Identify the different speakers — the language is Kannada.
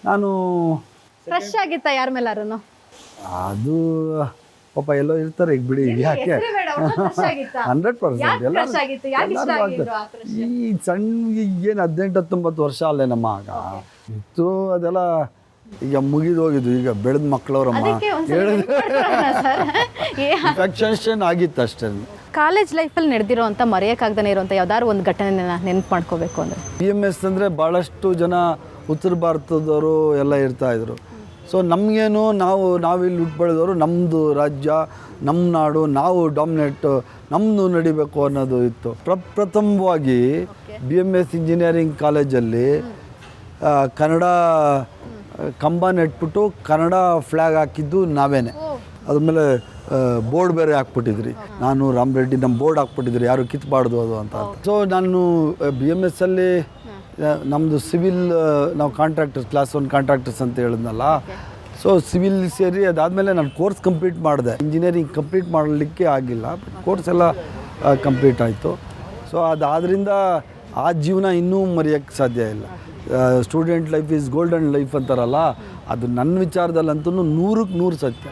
Speaker 1: ನಾನು
Speaker 2: ಕ್ರಶ್ ಆಗಿತ್ತಾ ಯಾರ ಮೇಲಾರು?
Speaker 1: ಅದು ಪಾಪ ಎಲ್ಲೋ ಇರ್ತಾರೆ ಈಗ ಬಿಡಿ, ಯಾಕೆ 100% ಈ ಸಣ್ಣ ಏನು 18-19 ವರ್ಷ ಅಲ್ಲೇ ನಮ್ಮ ಆಗ ಇತ್ತು ಅದೆಲ್ಲ, ಈಗ ಮುಗಿದು ಹೋಗಿದ್ದು, ಈಗ ಬೆಳೆದ ಮಕ್ಕಳವ್ರಮ್ಮ ಇನ್ಫೆಕ್ಷನ್ ಆಗಿತ್ತು ಅಷ್ಟೇ.
Speaker 2: ಕಾಲೇಜ್ ಲೈಫಲ್ಲಿ ನಡೆದಿರೋಂಥ ಮರೆಯೋಕ್ಕಾಗ್ದೇ ಇರೋಂಥ ಯಾವ್ದಾದ್ರು ಒಂದು ಘಟನೆನ ನೆನ್ಪು ಮಾಡ್ಕೋಬೇಕು ಅಂದರೆ?
Speaker 1: BMS ಅಂದರೆ ಭಾಳಷ್ಟು ಜನ ಉತ್ತರ ಭಾರತದವರು ಎಲ್ಲ ಇರ್ತಾಯಿದ್ರು. ಸೊ ನಮಗೇನು ನಾವಿಲ್ಲಿ ಹುಟ್ಟು ಬೆಳೆದವರು, ನಮ್ಮದು ರಾಜ್ಯ, ನಮ್ಮ ನಾಡು, ನಾವು ಡಾಮಿನೇಟ್, ನಮ್ಮದು ನಡಿಬೇಕು ಅನ್ನೋದು ಇತ್ತು. ಪ್ರಥಮವಾಗಿ BMS ಇಂಜಿನಿಯರಿಂಗ್ ಕಾಲೇಜಲ್ಲಿ ಕನ್ನಡ ಕಂಬ ನೆಟ್ಬಿಟ್ಟು ಕನ್ನಡ ಫ್ಲ್ಯಾಗ್ ಹಾಕಿದ್ದು ನಾವೇನೆ. ಅದ್ಮೇಲೆ ಬೋರ್ಡ್ ಬೇರೆ ಹಾಕ್ಬಿಟ್ಟಿದ್ರಿ, ನಾನು ರಾಮರೆಡ್ಡಿ ನಮ್ಮ ಬೋರ್ಡ್ ಹಾಕ್ಬಿಟ್ಟಿದ್ರಿ, ಯಾರು ಕಿತ್ಬಾರ್ದು ಅದು ಅಂತ. ಸೊ ನಾನು BMS ಅಲ್ಲಿ ನಮ್ಮದು ಸಿವಿಲ್, ನಾವು ಕಾಂಟ್ರಾಕ್ಟರ್ಸ್, ಕ್ಲಾಸ್ 1 ಕಾಂಟ್ರಾಕ್ಟರ್ಸ್ ಅಂತ ಹೇಳಿದ್ನಲ್ಲ. ಸೊ ಸಿವಿಲ್ ಸೇರಿ ಅದಾದಮೇಲೆ ನಾನು ಕೋರ್ಸ್ ಕಂಪ್ಲೀಟ್ ಮಾಡಿದೆ. ಇಂಜಿನಿಯರಿಂಗ್ ಕಂಪ್ಲೀಟ್ ಮಾಡಲಿಕ್ಕೆ ಆಗಿಲ್ಲ, ಕೋರ್ಸ್ ಎಲ್ಲ ಕಂಪ್ಲೀಟ್ ಆಯಿತು. ಸೊ ಅದಾದ್ರಿಂದ ಆ ಜೀವನ ಇನ್ನೂ ಮರೆಯೋಕ್ಕೆ ಸಾಧ್ಯ ಇಲ್ಲ. Student life is golden life ಅಂತಾರಲ್ಲ, ಅದು ನನ್ನ ವಿಚಾರದಲ್ಲಂತೂ 100ಕ್ಕೆ 100 ಸತ್ಯ.